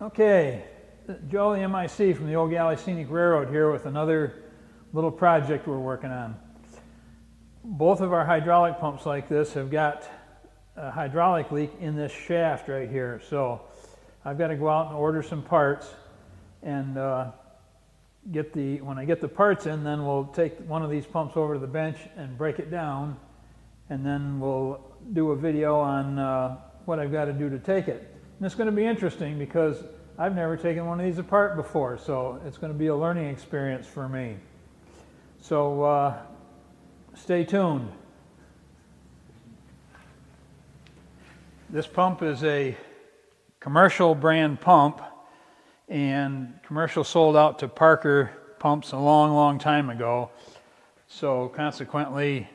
Okay, Joe the MIC from the Old Galley Scenic Railroad here with another little project we're working on. Both of our hydraulic pumps like this have got a hydraulic leak in this shaft right here. So I've got to go out and order some parts and when I get the parts in, then we'll take one of these pumps over to the bench and break it down, and then we'll do a video on what I've got to do to take it. And it's going to be interesting because I've never taken one of these apart before, so it's going to be a learning experience for me. So stay tuned. This pump is a commercial brand pump, and commercial sold out to Parker pumps a long time ago. So consequently,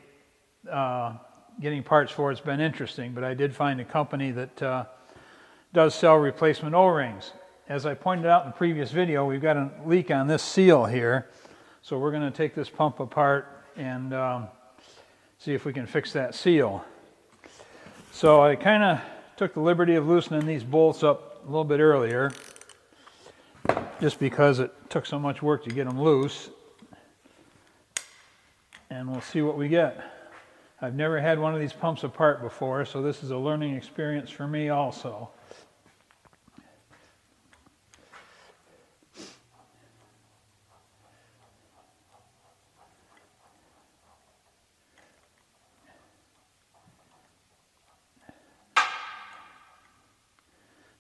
getting parts for it's been interesting, but I did find a company that does sell replacement O-rings. As I pointed out in the previous video, we've got a leak on this seal here, so we're going to take this pump apart and see if we can fix that seal. So I kind of took the liberty of loosening these bolts up a little bit earlier, just because it took so much work to get them loose, and we'll see what we get. I've never had one of these pumps apart before, so this is a learning experience for me also.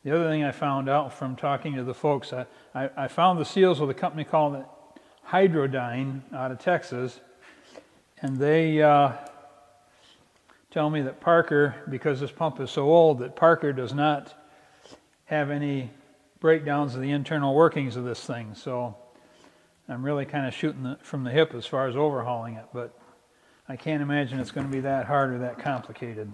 The other thing I found out from talking to the folks, I found the seals with a company called Hydrodyne out of Texas, and they tell me that Parker, because this pump is so old, that Parker does not have any breakdowns of the internal workings of this thing. So I'm really kind of shooting from the hip as far as overhauling it, but I can't imagine it's going to be that hard or that complicated.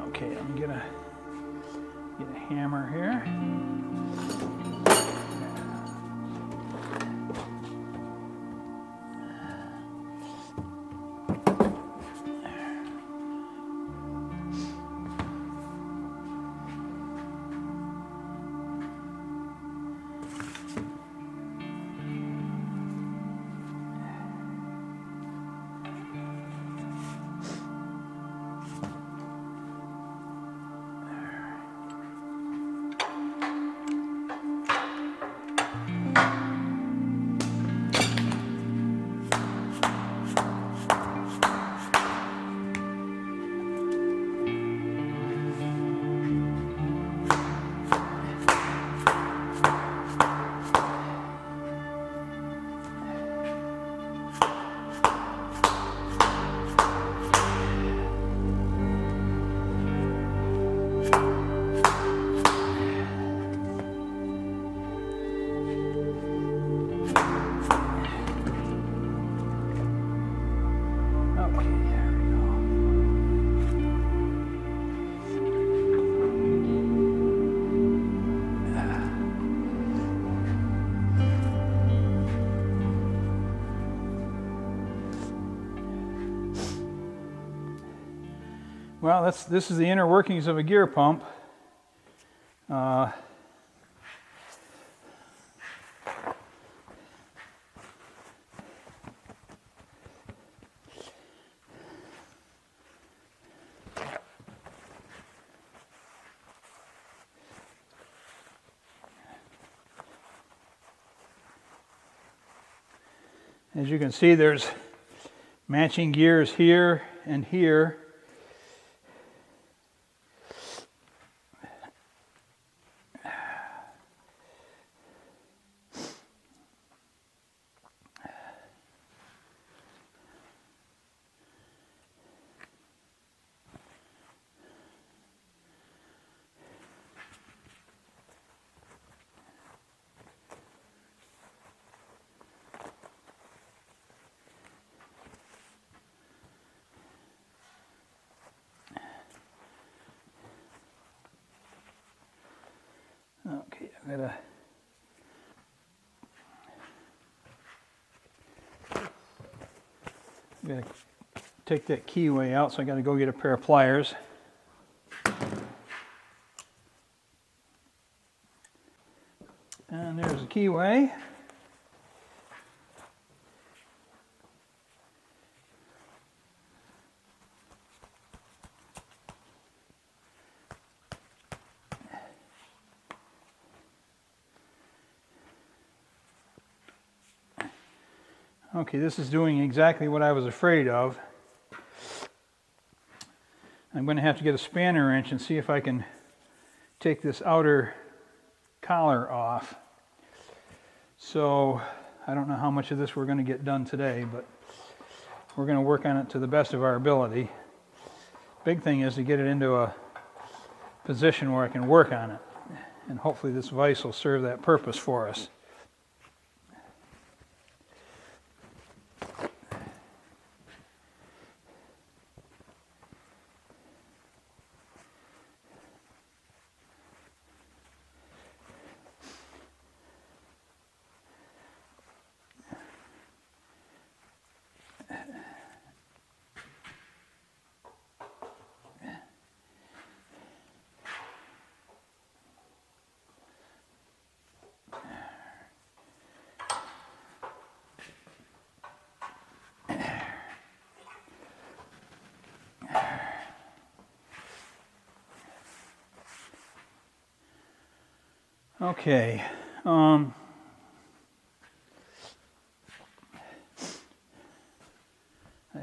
Okay, I'm gonna get a hammer here. Well, this is the inner workings of a gear pump. As you can see, there's matching gears here and here. gotta take that keyway out, so I gotta go get a pair of pliers. And there's the keyway. Okay, this is doing exactly what I was afraid of. I'm going to have to get a spanner wrench and see if I can take this outer collar off. So I don't know how much of this we're going to get done today, but we're going to work on it to the best of our ability. Big thing is to get it into a position where I can work on it, and hopefully this vise will serve that purpose for us. Okay, I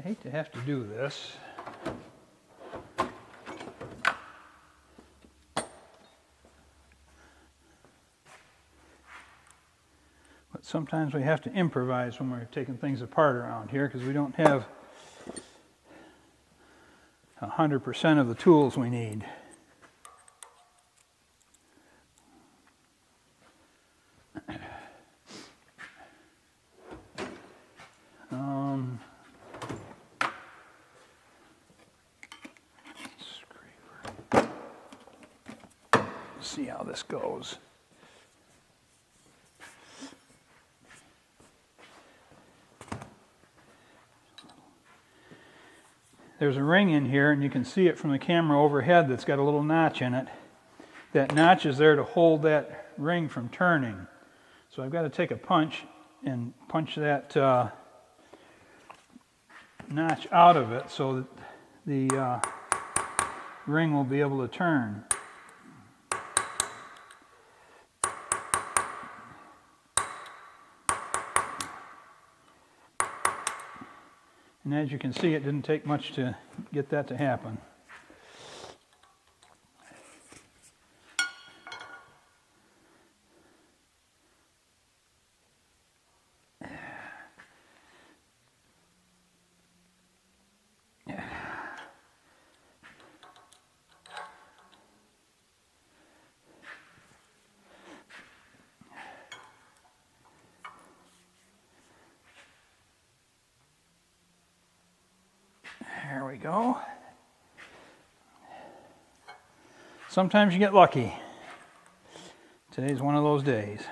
hate to have to do this. But sometimes we have to improvise when we're taking things apart around here because we don't have 100% of the tools we need. See how this goes. There's a ring in here, and you can see it from the camera overhead that's got a little notch in it. That notch is there to hold that ring from turning. So I've got to take a punch and punch that notch out of it so that the ring will be able to turn. And as you can see, it didn't take much to get that to happen. There we go. Sometimes you get lucky. Today's one of those days.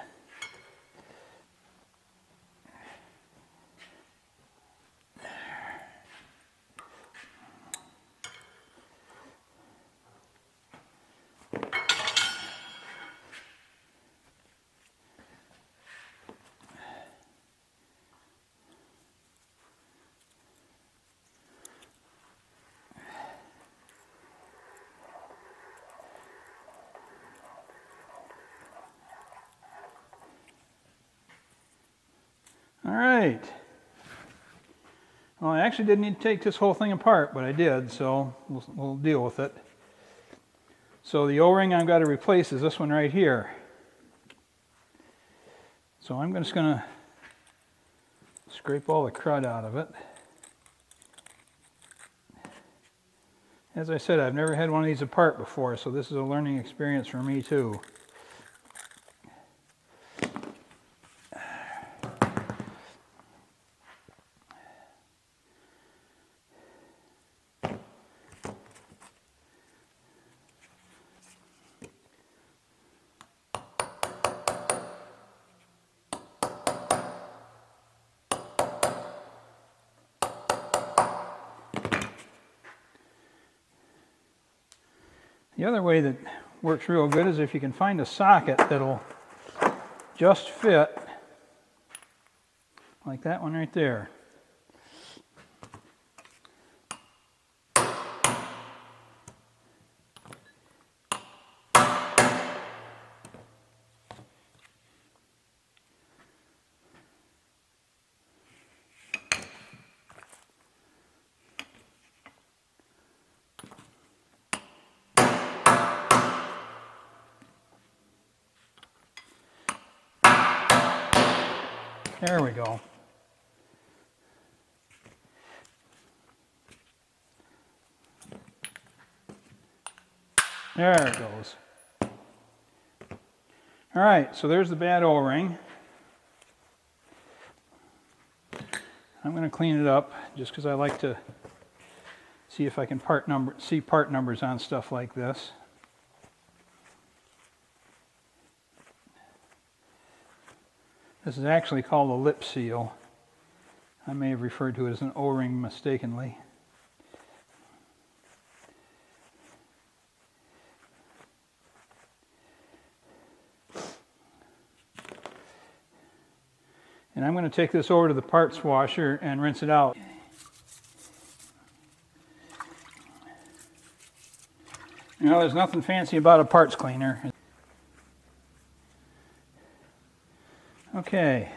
All right. Well, I actually didn't need to take this whole thing apart, but I did, so we'll deal with it. So the O-ring I've got to replace is this one right here. So I'm just going to scrape all the crud out of it. As I said, I've never had one of these apart before, so this is a learning experience for me too. The other way that works real good is if you can find a socket that'll just fit, like that one right there. There we go. There it goes. All right, so there's the bad O-ring. I'm going to clean it up just because I like to see if I can see part numbers on stuff like this. This is actually called a lip seal. I may have referred to it as an O-ring mistakenly. And I'm going to take this over to the parts washer and rinse it out. You know, there's nothing fancy about a parts cleaner. Okay,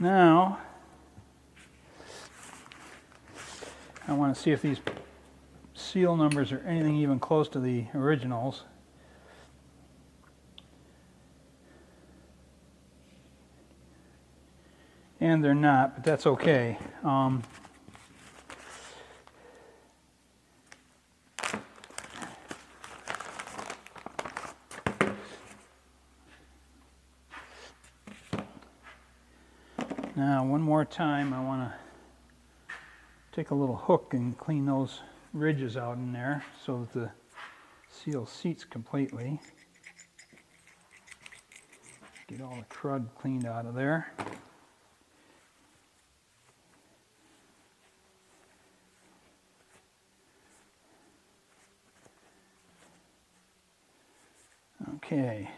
now I want to see if these seal numbers are anything even close to the originals. And they're not, but that's okay. Now, one more time, I want to take a little hook and clean those ridges out in there so that the seal seats completely. Get all the crud cleaned out of there. Okay.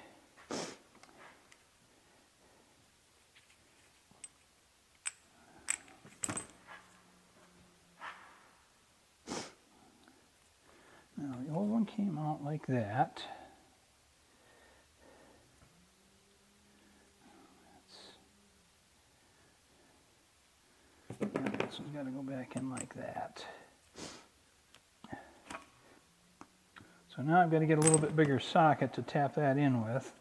Now the old one came out like that. This one's got to go back in like that. So now I've got to get a little bit bigger socket to tap that in with.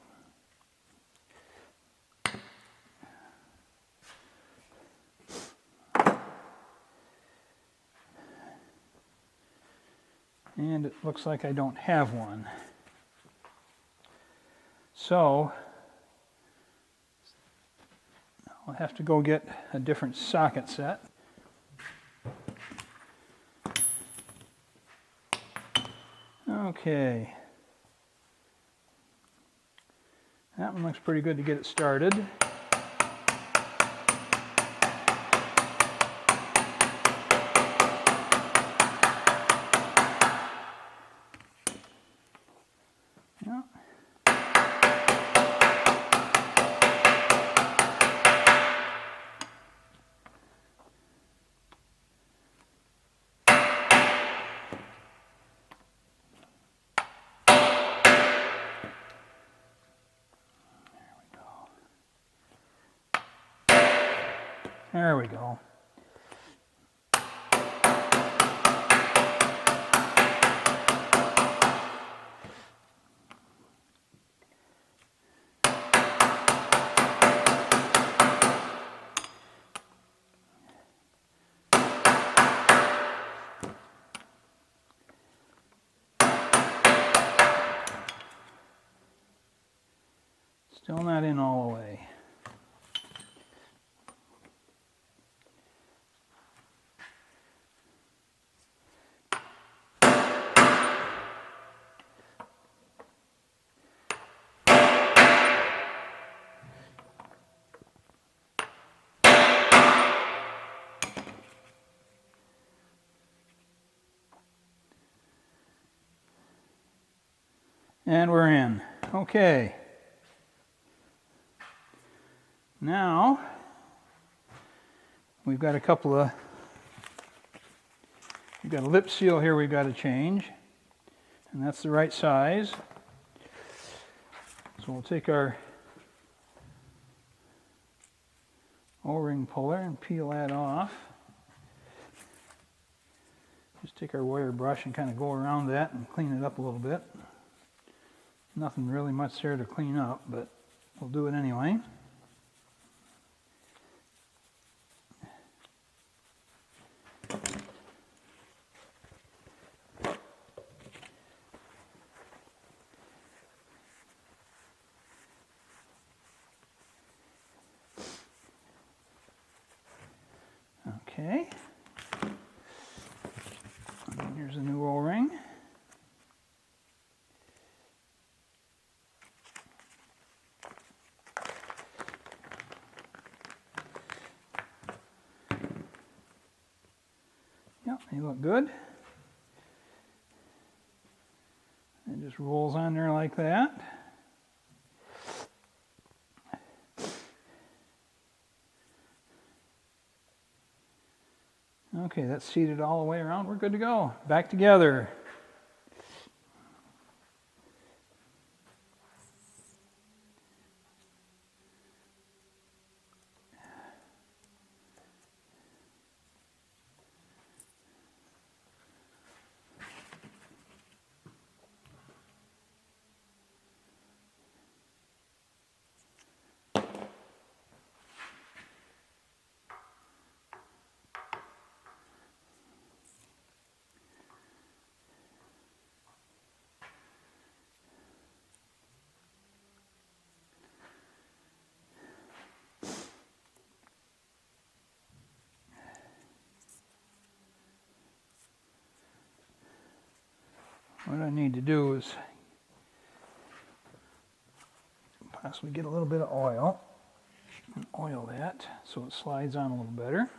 And it looks like I don't have one. So I'll have to go get a different socket set. Okay. That one looks pretty good to get it started. Yeah. There we go. Still not in all the way. And we're in. Okay. Now, we've got a lip seal here we've got to change. And that's the right size. So we'll take our O-ring puller and peel that off. Just take our wire brush and kind of go around that and clean it up a little bit. Nothing really much there to clean up, but we'll do it anyway. Okay. And here's a new O-ring. Yep, they look good. It just rolls on there like that. Okay, that's seated all the way around. We're good to go. Back together. What I need to do is possibly get a little bit of oil and oil that so it slides on a little better.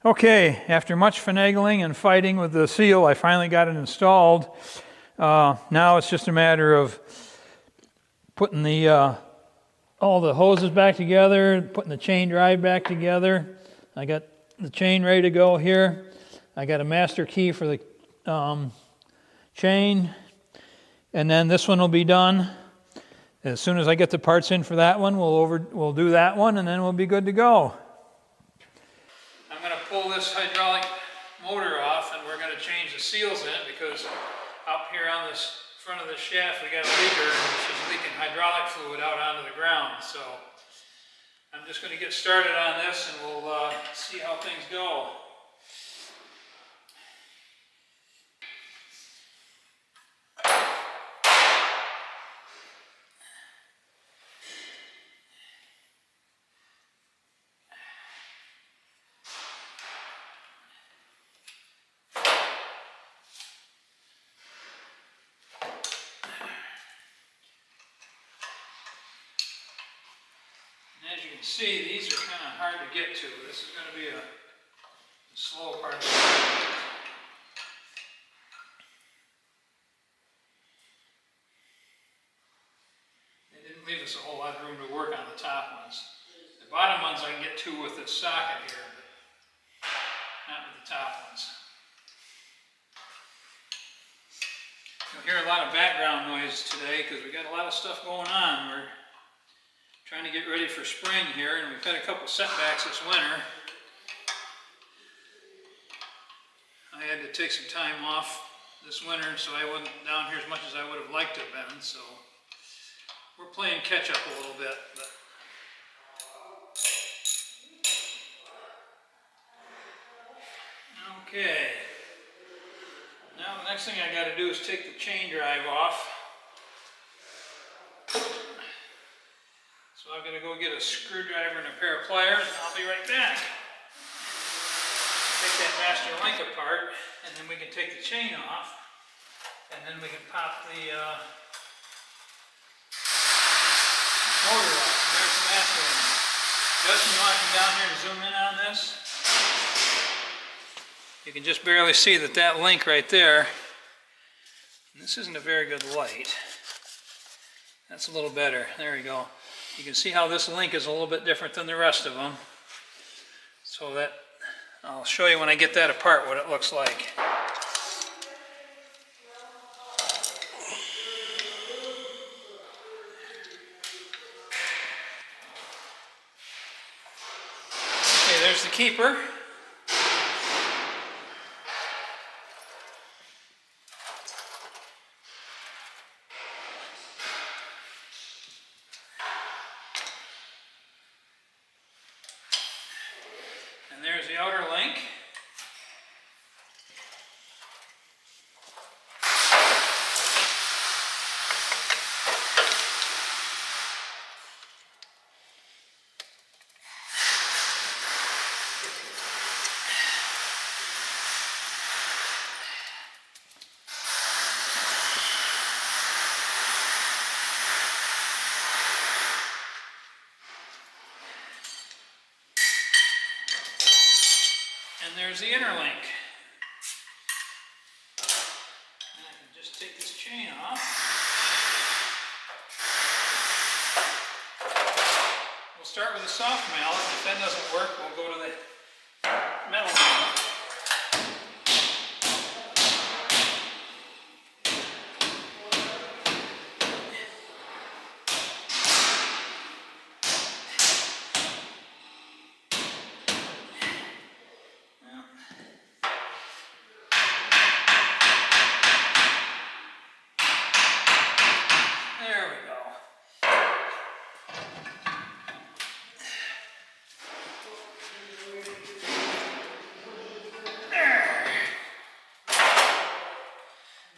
Okay, after much finagling and fighting with the seal, I finally got it installed. Now it's just a matter of putting all the hoses back together, putting the chain drive back together. I got the chain ready to go here. I got a master key for the chain, and then this one will be done. As soon as I get the parts in for that one, we'll do that one, and then we'll be good to go. I'm going to pull this hydraulic motor off, and we're going to change the seals in it because up here on this front of the shaft we got a leaker which is leaking hydraulic fluid out onto the ground. So I'm just going to get started on this, and we'll see how things go. As you can see, these are kind of hard to get to. This is going to be a slow part of the project. They didn't leave us a whole lot of room to work on the top ones. The bottom ones I can get to with this socket here, but not with the top ones. You'll hear a lot of background noise today because we got a lot of stuff going on. We're trying to get ready for spring here, and we've had a couple setbacks this winter. I had to take some time off this winter, so I wasn't down here as much as I would have liked to have been, so we're playing catch up a little bit. But okay. Now the next thing I got to do is take the chain drive off. So I've got to go get a screwdriver and a pair of pliers, and I'll be right back. Take that master link apart, and then we can take the chain off, and then we can pop the motor off. And there's the master link. Justin, you want to come down here and zoom in on this? You can just barely see that link right there. And this isn't a very good light. That's a little better. There you go. You can see how this link is a little bit different than the rest of them. So that, I'll show you when I get that apart what it looks like. Okay, there's the keeper. And there's the outer link. And there's the inner link. And I can just take this chain off. We'll start with a soft mallet. If that doesn't work, we'll go to the metal mallet.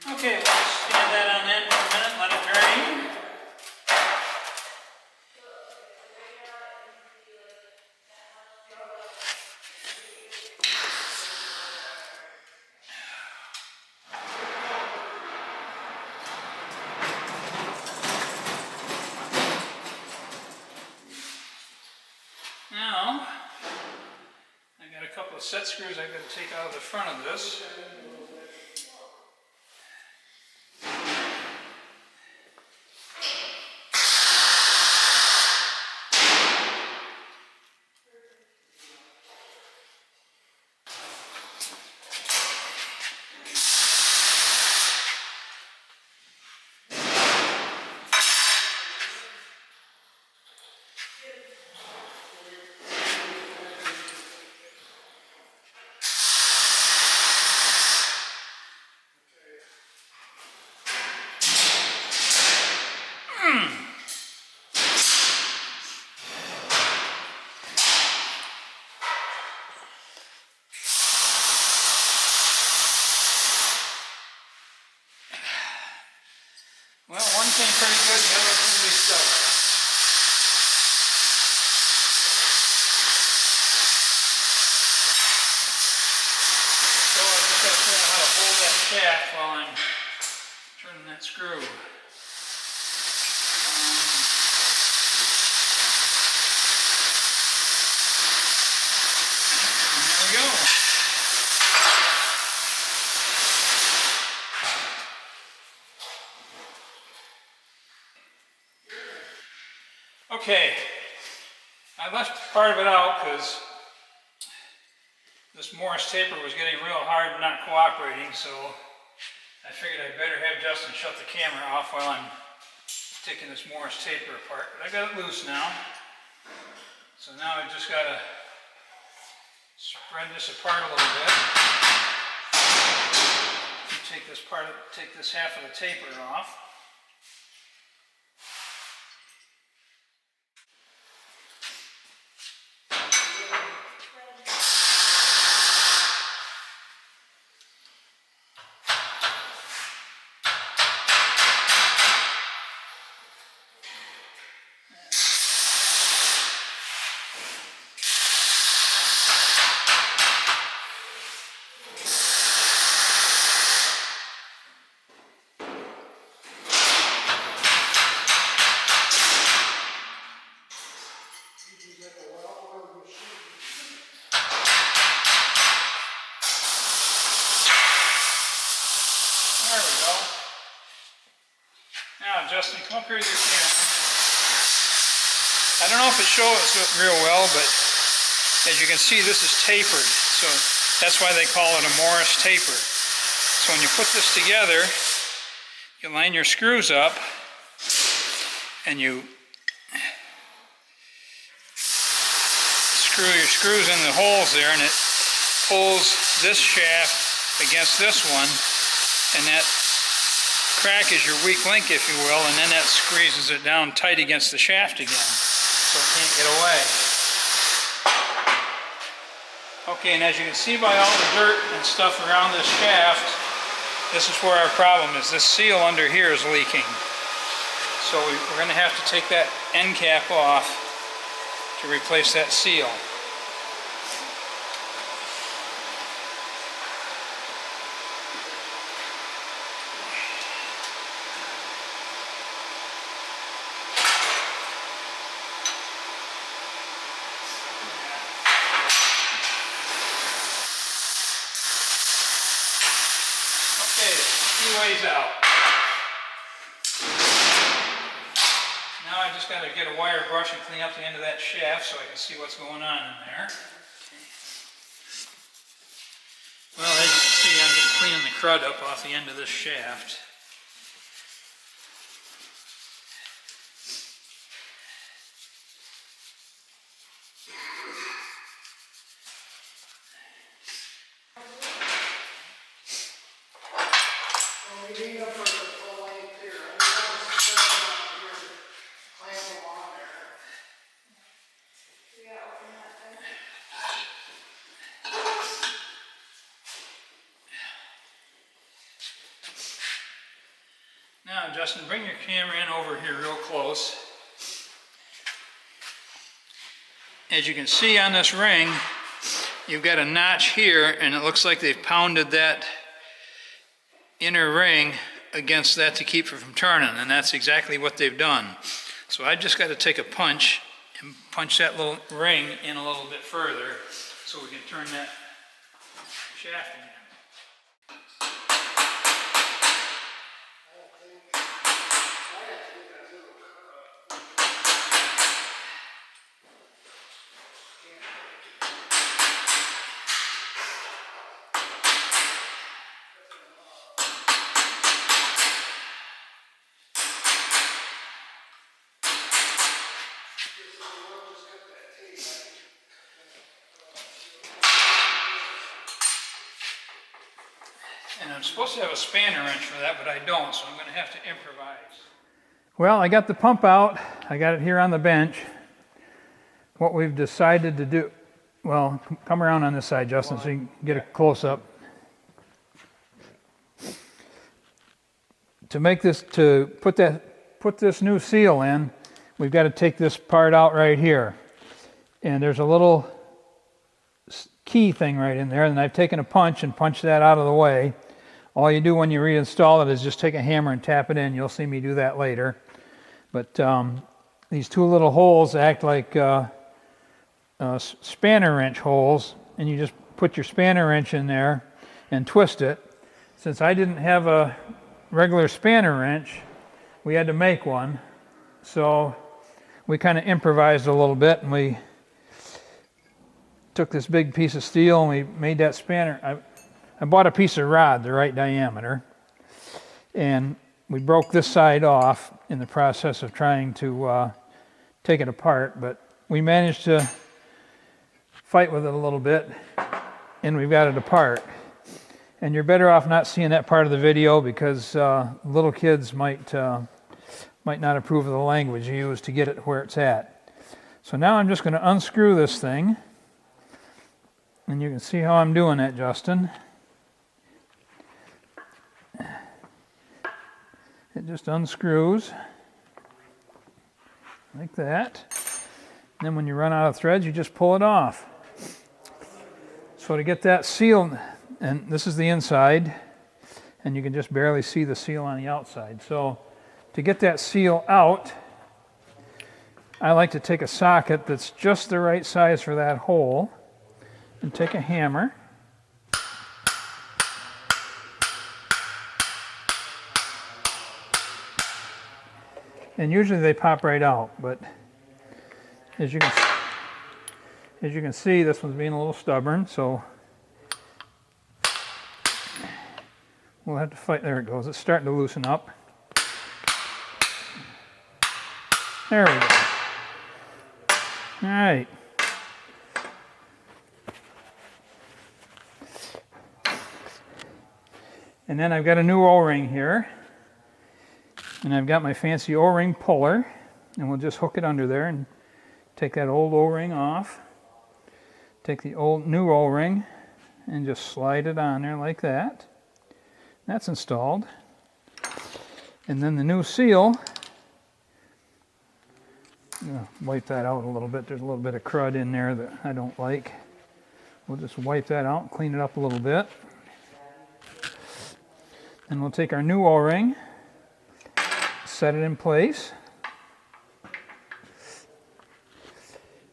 Okay, let's stand that on end for a minute, let it drain. Now, I got a couple of set screws I've got to take out of the front of this. Well, one came pretty good, the other one pretty stubborn. So I just got to figure out how to hold that shaft while I'm turning that screw. Okay, I left part of it out because this Morse taper was getting real hard and not cooperating, so I figured I'd better have Justin shut the camera off while I'm taking this Morse taper apart. But I got it loose now. So now I just got to spread this apart a little bit. Take this half of the taper off. There we go. Now, Justin, come up here with your camera. I don't know if it shows real well, but as you can see, this is tapered. So that's why they call it a Morse taper. So when you put this together, you line your screws up and you screw your screws in the holes there, and it pulls this shaft against this one, and that crack is your weak link, if you will, and then that squeezes it down tight against the shaft again, so it can't get away. Okay, and as you can see by all the dirt and stuff around this shaft, this is where our problem is. This seal under here is leaking. So we're going to have to take that end cap off to replace that seal. Keyway's out. Now I just got to get a wire brush and clean up the end of that shaft so I can see what's going on in there. Well, as you can see, I'm just cleaning the crud up off the end of this shaft. Now, Justin, bring your camera in over here real close. As you can see on this ring, you've got a notch here, and it looks like they've pounded that inner ring against that to keep it from turning, and that's exactly what they've done. So I just got to take a punch and punch that little ring in a little bit further so we can turn that shaft again. And I'm supposed to have a spanner wrench for that, but I don't, so I'm going to have to improvise. Well, I got the pump out. I got it here on the bench. What we've decided to do, well, come around on this side, Justin, so you can get a close-up. To make this, to put this new seal in, we've got to take this part out right here. And there's a little key thing right in there, and I've taken a punch and punched that out of the way. All you do when you reinstall it is just take a hammer and tap it in. You'll see me do that later. But these two little holes act like spanner wrench holes, and you just put your spanner wrench in there and twist it. Since I didn't have a regular spanner wrench, we had to make one. So we kind of improvised a little bit, and we took this big piece of steel and we made that spanner. I bought a piece of rod the right diameter, and we broke this side off in the process of trying to take it apart, but we managed to fight with it a little bit, and we've got it apart. And you're better off not seeing that part of the video, because little kids might not approve of the language you use to get it where it's at. So now I'm just going to unscrew this thing, and you can see how I'm doing that, Justin. It just unscrews like that. And then when you run out of threads, you just pull it off. So to get that seal, and this is the inside, and you can just barely see the seal on the outside. So to get that seal out, I like to take a socket that's just the right size for that hole, and take a hammer. And usually they pop right out, but as you can see, this one's being a little stubborn, so we'll have to fight. There it goes. It's starting to loosen up. There we go. All right. And then I've got a new O-ring here. And I've got my fancy O-ring puller, and we'll just hook it under there and take that old O-ring off. Take the new O-ring and just slide it on there like that. That's installed. And then the new seal, I'm going to wipe that out a little bit. There's a little bit of crud in there that I don't like. We'll just wipe that out and clean it up a little bit. Then we'll take our new O-ring, set it in place,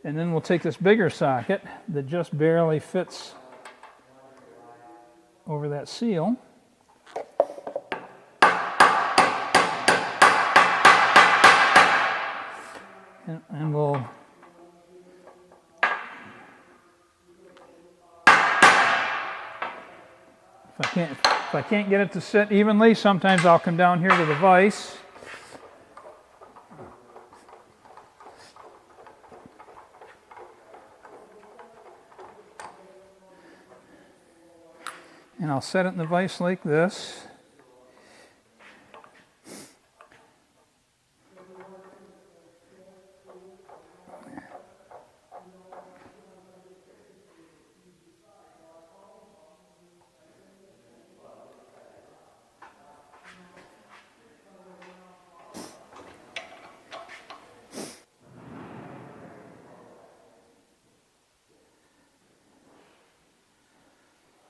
and then we'll take this bigger socket that just barely fits over that seal, and we'll if I can't get it to sit evenly, sometimes I'll come down here to the vise and I'll set it in the vise like this.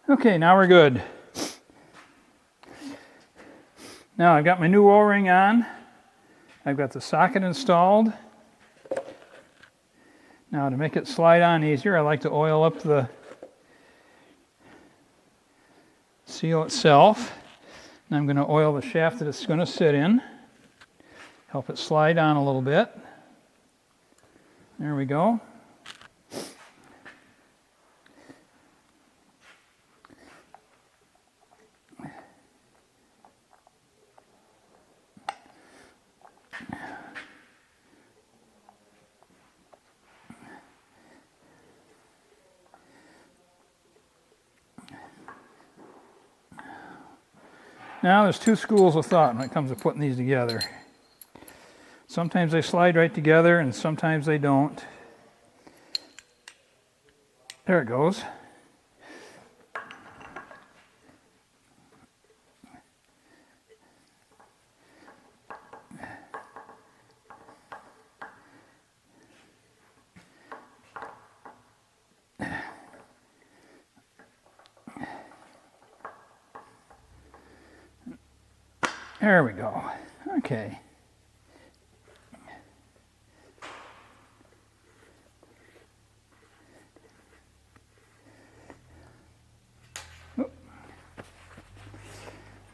Okay, now we're good. Now I've got my new O-ring on. I've got the socket installed. Now to make it slide on easier, I like to oil up the seal itself. And I'm going to oil the shaft that it's going to sit in. Help it slide on a little bit. There we go. Now there's two schools of thought when it comes to putting these together. Sometimes they slide right together and sometimes they don't. There it goes. There we go. Okay.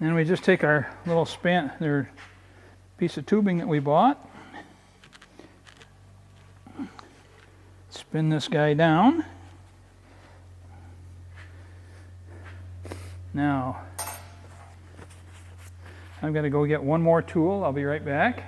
Then we just take our little piece of tubing that we bought, Spin this guy down. Now, I've got to go get one more tool. I'll be right back.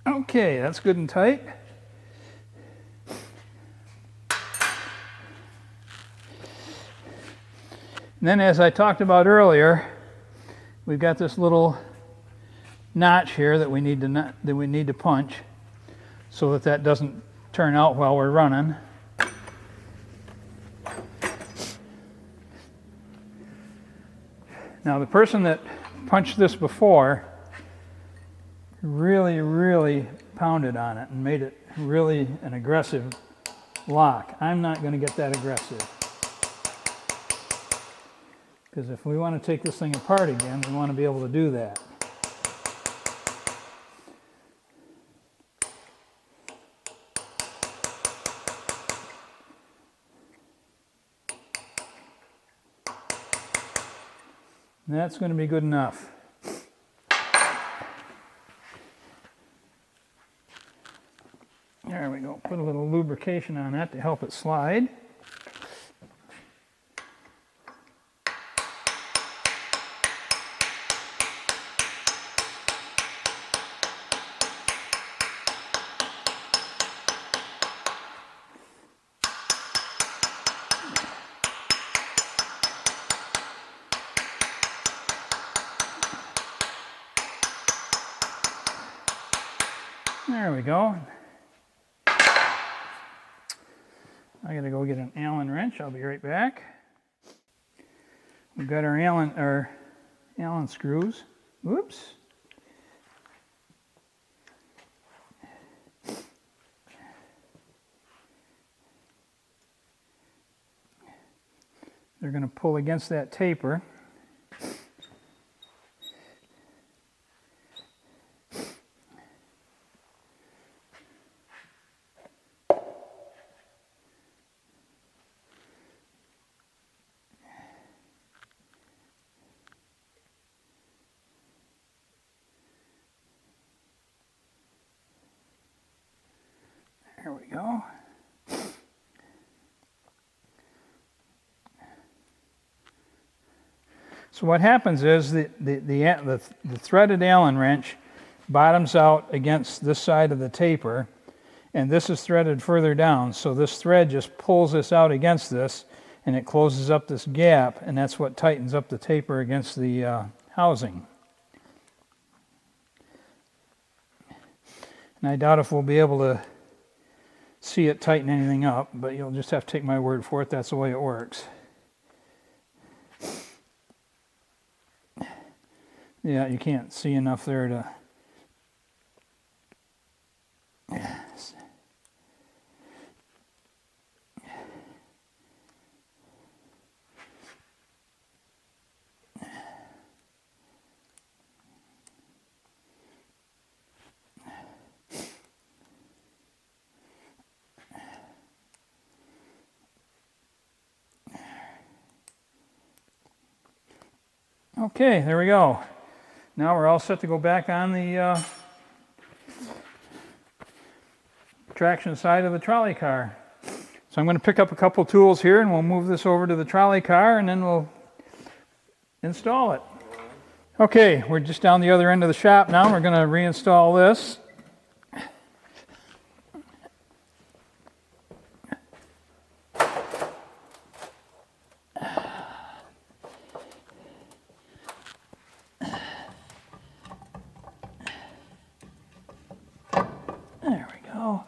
Okay, that's good and tight. And then, as I talked about earlier, we've got this little notch here that we need to punch so that that doesn't turn out while we're running. Now, the person that punched this before really pounded on it and made it really an aggressive lock. I'm not going to get that aggressive, because if we want to take this thing apart again, we want to be able to do that. And that's going to be good enough. There we go. Put a little lubrication on that to help it slide. There we go. I gotta go get an Allen wrench. I'll be right back. We've got our Allen screws. Whoops. They're gonna pull against that taper. There we go. So what happens is the threaded Allen wrench bottoms out against this side of the taper, and this is threaded further down. So this thread just pulls this out against this, and it closes up this gap, and that's what tightens up the taper against the housing. And I doubt if we'll be able to see it tighten anything up, but you'll just have to take my word for it. That's the way it works. Yeah, you can't see enough there to... Okay, there we go. Now we're all set to go back on the traction side of the trolley car. So I'm going to pick up a couple tools here and we'll move this over to the trolley car and then we'll install it. Okay, we're just down the other end of the shop now. We're going to reinstall this. There we go.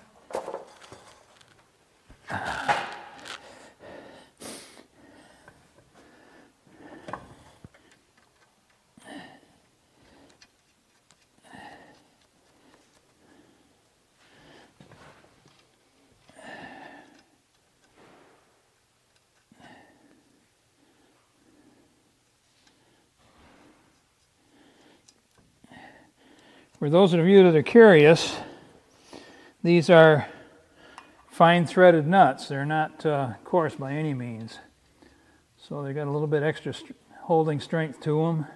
For those of you that are curious, these are fine threaded nuts. They're not coarse by any means. So they've got a little bit extra holding strength to them.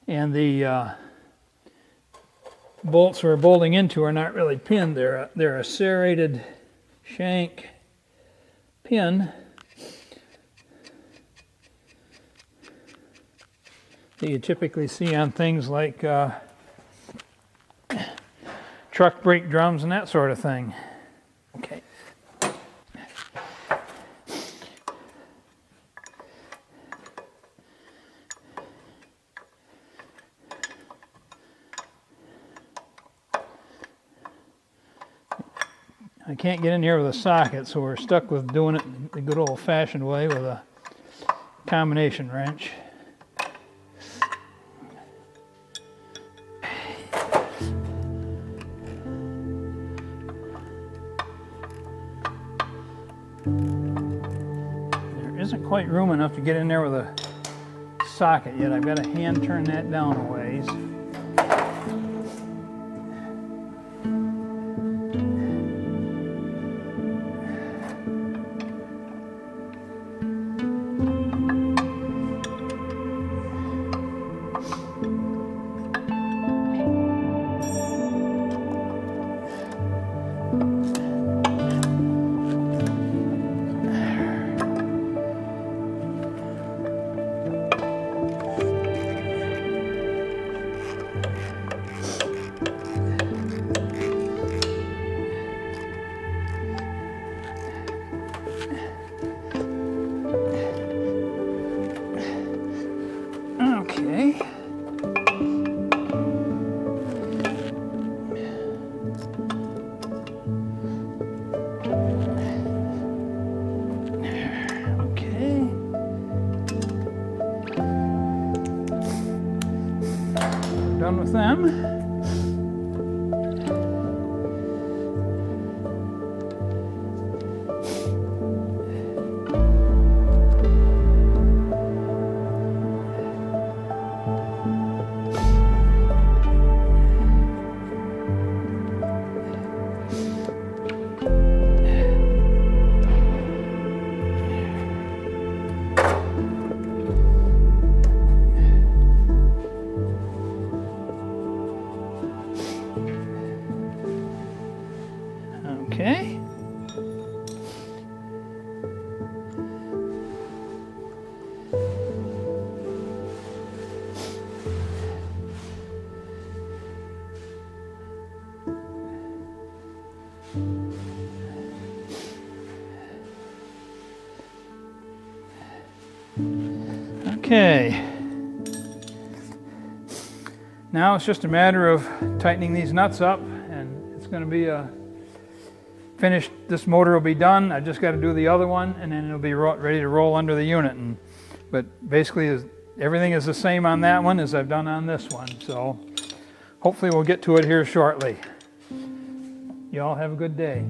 And the bolts we're bolting into are not really pinned. They're a serrated shank pin that you typically see on things like truck brake drums and that sort of thing. Okay. I can't get in here with a socket, so we're stuck with doing it the good old-fashioned way with a combination wrench. There isn't quite room enough to get in there with a socket yet. I've got to hand turn that down a ways. Done with them. Okay. Okay. Now it's just a matter of tightening these nuts up, and it's going to be a finished. This motor will be done. I just got to do the other one, and then it'll be ready to roll under the unit. But basically, everything is the same on that one as I've done on this one. So hopefully we'll get to it here shortly. You all have a good day.